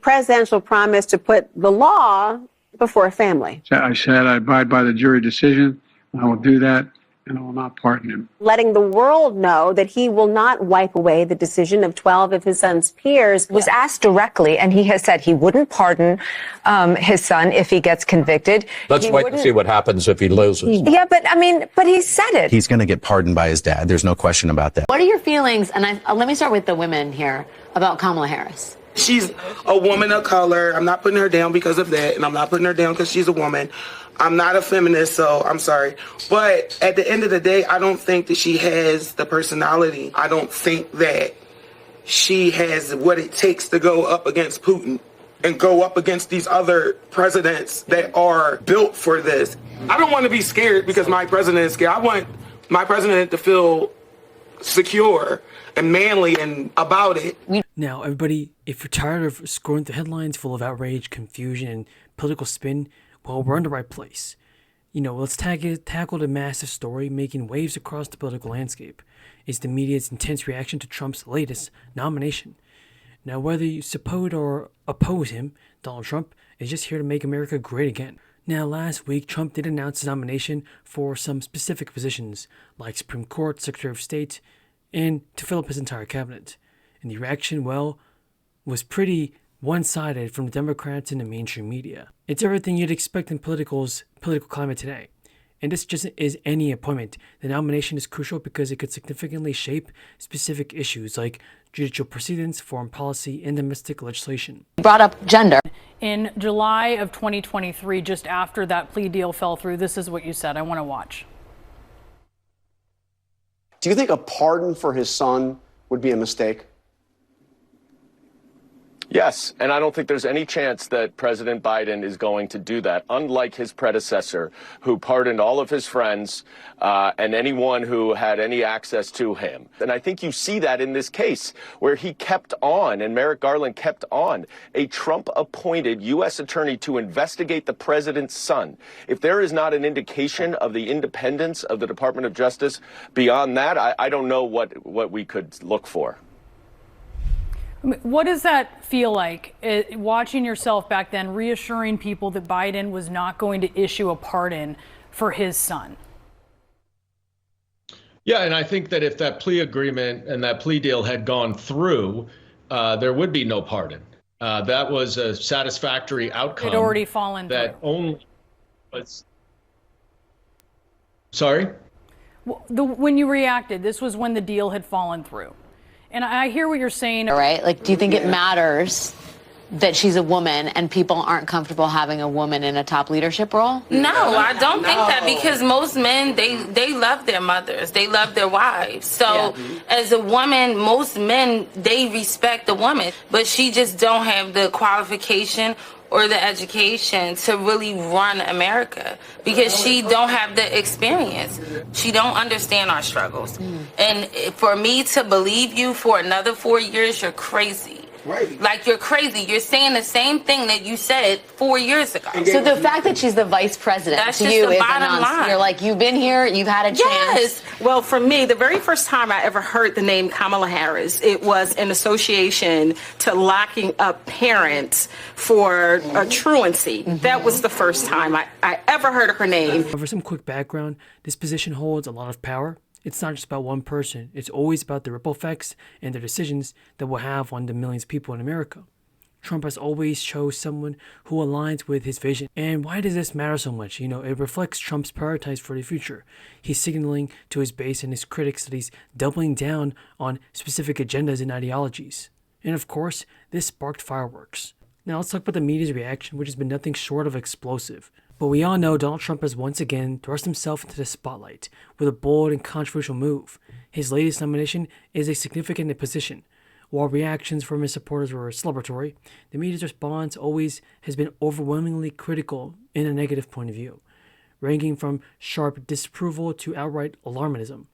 presidential promise to put the law before family. I said I abide by the jury decision. I will do that, and I will not pardon him. Letting the world know that he will not wipe away the decision of 12 of his son's peers. Was asked directly, and he has said he wouldn't pardon his son if he gets convicted. Let's wait and see what happens if he loses. Yeah, but he said it. He's going to get pardoned by his dad. There's no question about that. What are your feelings, and let me start with the women here, about Kamala Harris? She's a woman of color. I'm not putting her down because of that, and I'm not putting her down because she's a woman. I'm not a feminist, so I'm sorry. But at the end of the day, I don't think that she has the personality. I don't think that she has what it takes to go up against Putin and go up against these other presidents that are built for this. I don't want to be scared because my president is scared. I want my president to feel secure and manly and about it. Now, everybody, if you're tired of scrolling through headlines full of outrage, confusion, and political spin, well, we're in the right place. Let's tackle the massive story making waves across the political landscape. It's the media's intense reaction to Trump's latest nomination. Now, whether you support or oppose him, Donald Trump is just here to make America great again. Now, last week, Trump did announce his nomination for some specific positions, like Supreme Court, Secretary of State, and to fill up his entire cabinet. And the reaction, well, was pretty one-sided from the Democrats and the mainstream media. It's everything you'd expect in political climate today. And this just is any appointment. The nomination is crucial because it could significantly shape specific issues like judicial proceedings, foreign policy, and domestic legislation. You brought up gender. In July of 2023, just after that plea deal fell through, this is what you said. I want to watch. Do you think a pardon for his son would be a mistake? Yes, and I don't think there's any chance that President Biden is going to do that, unlike his predecessor, who pardoned all of his friends and anyone who had any access to him. And I think you see that in this case, where he kept on, and Merrick Garland kept on, a Trump-appointed U.S. attorney to investigate the president's son. If there is not an indication of the independence of the Department of Justice beyond that, I don't know what we could look for. What does that feel like, watching yourself back then, reassuring people that Biden was not going to issue a pardon for his son? Yeah, and I think that if that plea agreement and that plea deal had gone through, there would be no pardon. That was a satisfactory outcome. It had already fallen through. That only was... Sorry? When you reacted, this was when the deal had fallen through. And I hear what you're saying. Right? Like, do you think it matters that she's a woman and people aren't comfortable having a woman in a top leadership role? No, I don't think that, because most men, they love their mothers. They love their wives. So as a woman, most men, they respect the woman. But she just don't have the qualification or the education to really run America, because she don't have the experience. She don't understand our struggles. And for me to believe you for another 4 years, you're crazy. Right. Like, you're crazy. You're saying the same thing that you said 4 years ago. So the fact that she's the vice president, that's to just you the is bottom line. You're like, you've been here, you've had a chance. Yes. Well, for me, the very first time I ever heard the name Kamala Harris, it was in association to locking up parents for truancy. That was the first time I ever heard of her name. For some quick background, this position holds a lot of power. It's not just about one person. It's always about the ripple effects and the decisions that will have on the millions of people in America. Trump has always chose someone who aligns with his vision. And why does this matter so much? It reflects Trump's priorities for the future. He's signaling to his base and his critics that he's doubling down on specific agendas and ideologies. And of course, this sparked fireworks. Now let's talk about the media's reaction, which has been nothing short of explosive. But we all know Donald Trump has once again thrust himself into the spotlight with a bold and controversial move. His latest nomination is a significant position. While reactions from his supporters were celebratory, the media's response always has been overwhelmingly critical in a negative point of view, ranging from sharp disapproval to outright alarmism.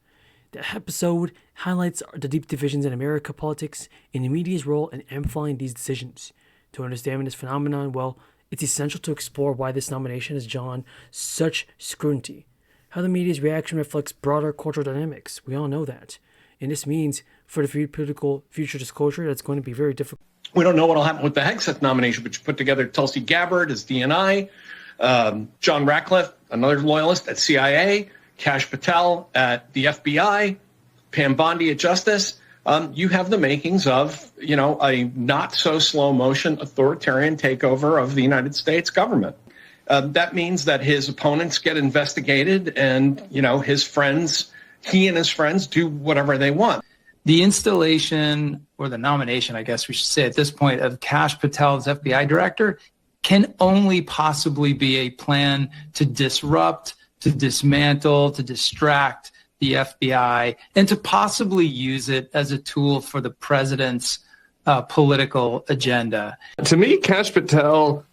The episode highlights the deep divisions in American politics and the media's role in amplifying these decisions. To understand this phenomenon, well, it's essential to explore why this nomination has drawn such scrutiny. How the media's reaction reflects broader cultural dynamics. We all know that. And this means for the political future disclosure, that's going to be very difficult. We don't know what will happen with the Hegseth nomination, which put together Tulsi Gabbard as DNI, John Ratcliffe, another loyalist at CIA, Kash Patel at the FBI, Pam Bondi at Justice. You have the makings of, a not so slow motion authoritarian takeover of the United States government. That means that his opponents get investigated and, his friends, he and his friends do whatever they want. The installation, or the nomination, I guess we should say at this point, of Kash Patel as FBI director can only possibly be a plan to disrupt, to dismantle, to distract the FBI, and to possibly use it as a tool for the president's political agenda. To me, Kash Patel,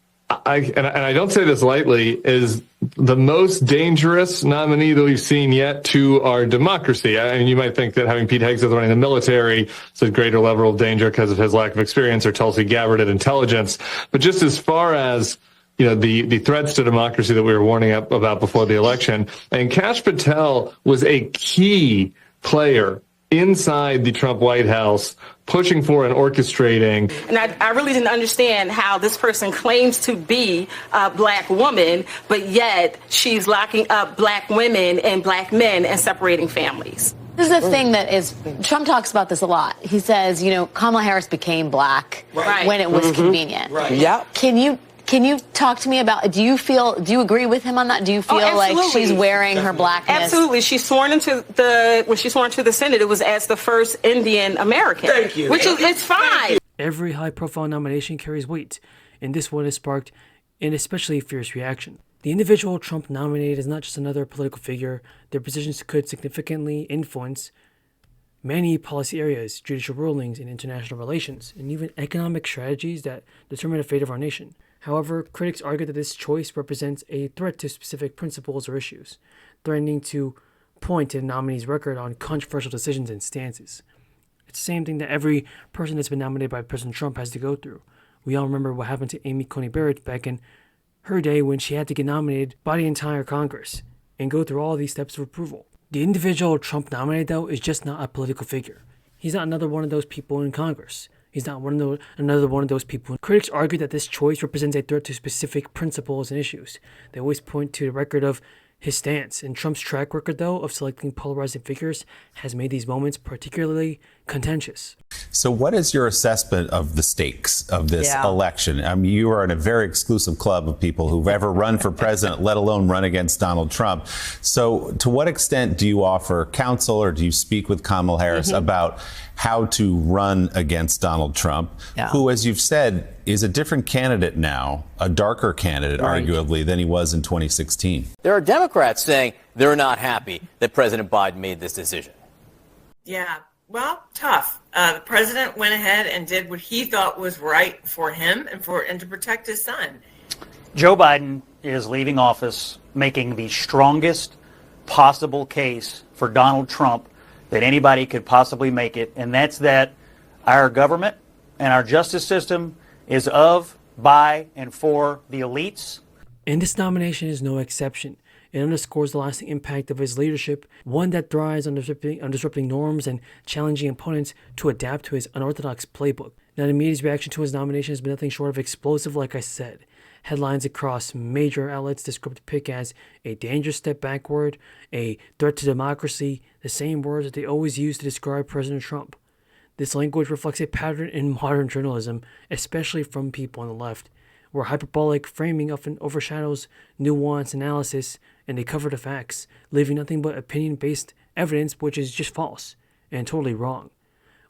and I don't say this lightly, is the most dangerous nominee that we've seen yet to our democracy. I mean, you might think that having Pete Hegseth running the military is a greater level of danger because of his lack of experience, or Tulsi Gabbard at intelligence. But just as far as the threats to democracy that we were warning up about before the election, and Kash Patel was a key player inside the Trump White House, pushing for and orchestrating. And I really didn't understand how this person claims to be a black woman, but yet she's locking up black women and black men and separating families. This is the thing that is, Trump talks about this a lot. He says, Kamala Harris became black when it was convenient. Right. Yeah. Can you talk to me about, do you agree with him on that? Do you feel like she's wearing her blackness? Absolutely. when she's sworn to the Senate, it was as the first Indian American. Thank you. Which is, it's fine. Every high-profile nomination carries weight, and this one has sparked an especially fierce reaction. The individual Trump nominated is not just another political figure. Their positions could significantly influence many policy areas, judicial rulings, and international relations, and even economic strategies that determine the fate of our nation. However, critics argue that this choice represents a threat to specific principles or issues, threatening to point to the nominee's record on controversial decisions and stances. It's the same thing that every person that's been nominated by President Trump has to go through. We all remember what happened to Amy Coney Barrett back in her day when she had to get nominated by the entire Congress and go through all these steps of approval. The individual Trump nominated, though, is just not a political figure. He's not another one of those people in Congress. He's not another one of those people. Critics argue that this choice represents a threat to specific principles and issues. They always point to the record of his stance. And Trump's track record, though, of selecting polarizing figures has made these moments particularly contentious. So what is your assessment of the stakes of this election? I mean, you are in a very exclusive club of people who've ever run for president, let alone run against Donald Trump. So to what extent do you offer counsel, or do you speak with Kamala Harris about how to run against Donald Trump, who, as you've said, is a different candidate now, a darker candidate, arguably, than he was in 2016? There are Democrats saying they're not happy that President Biden made this decision. Yeah, well, tough. The president went ahead and did what he thought was right for him and to protect his son. Joe Biden is leaving office making the strongest possible case for Donald Trump that anybody could possibly make it, and that's that our government and our justice system is of, by, and for the elites. And this nomination is no exception. It underscores the lasting impact of his leadership, one that thrives on disrupting norms and challenging opponents to adapt to his unorthodox playbook. Now, the media's reaction to his nomination has been nothing short of explosive, like I said. Headlines across major outlets describe the pick as a dangerous step backward, a threat to democracy, the same words that they always use to describe President Trump. This language reflects a pattern in modern journalism, especially from people on the left, where hyperbolic framing often overshadows nuanced analysis, and they cover the facts, leaving nothing but opinion-based evidence, which is just false and totally wrong.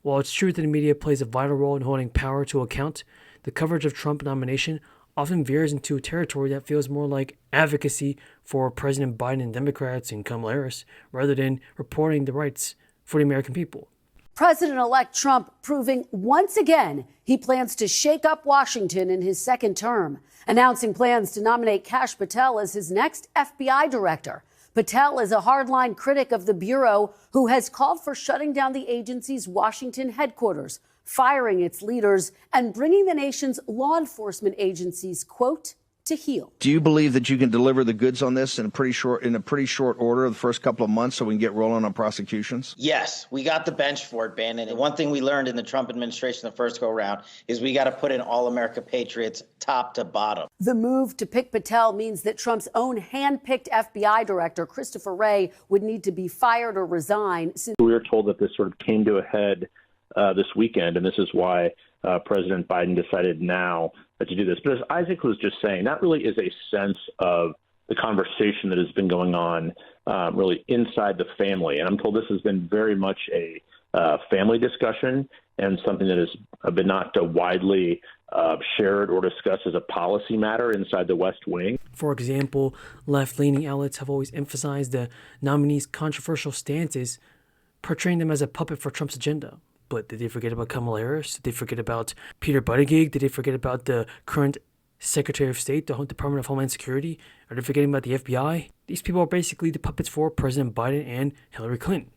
While it's true that the media plays a vital role in holding power to account, the coverage of Trump nomination often veers into a territory that feels more like advocacy for President Biden and Democrats and Kamala Harris, rather than reporting the rights for the American people. President-elect Trump proving once again he plans to shake up Washington in his second term, announcing plans to nominate Kash Patel as his next FBI director. Patel is a hardline critic of the Bureau who has called for shutting down the agency's Washington headquarters, firing its leaders, and bringing the nation's law enforcement agencies, quote, to heal. Do you believe that you can deliver the goods on this in a pretty short order the first couple of months so we can get rolling on prosecutions? Yes, we got the bench for it, Bannon. And one thing we learned in the Trump administration the first go around is we got to put in all America patriots top to bottom. The move to pick Patel means that Trump's own hand-picked FBI director, Christopher Wray, would need to be fired or resign. We were told that this sort of came to a head this weekend, and this is why President Biden decided now to do this. But as Isaac was just saying, that really is a sense of the conversation that has been going on really inside the family. And I'm told this has been very much a family discussion and something that has been not widely shared or discussed as a policy matter inside the West Wing. For example, left-leaning outlets have always emphasized the nominees' controversial stances, portraying them as a puppet for Trump's agenda. But did they forget about Kamala Harris? Did they forget about Peter Buttigieg? Did they forget about the current Secretary of State, the Department of Homeland Security? Are they forgetting about the FBI? These people are basically the puppets for President Biden and Hillary Clinton.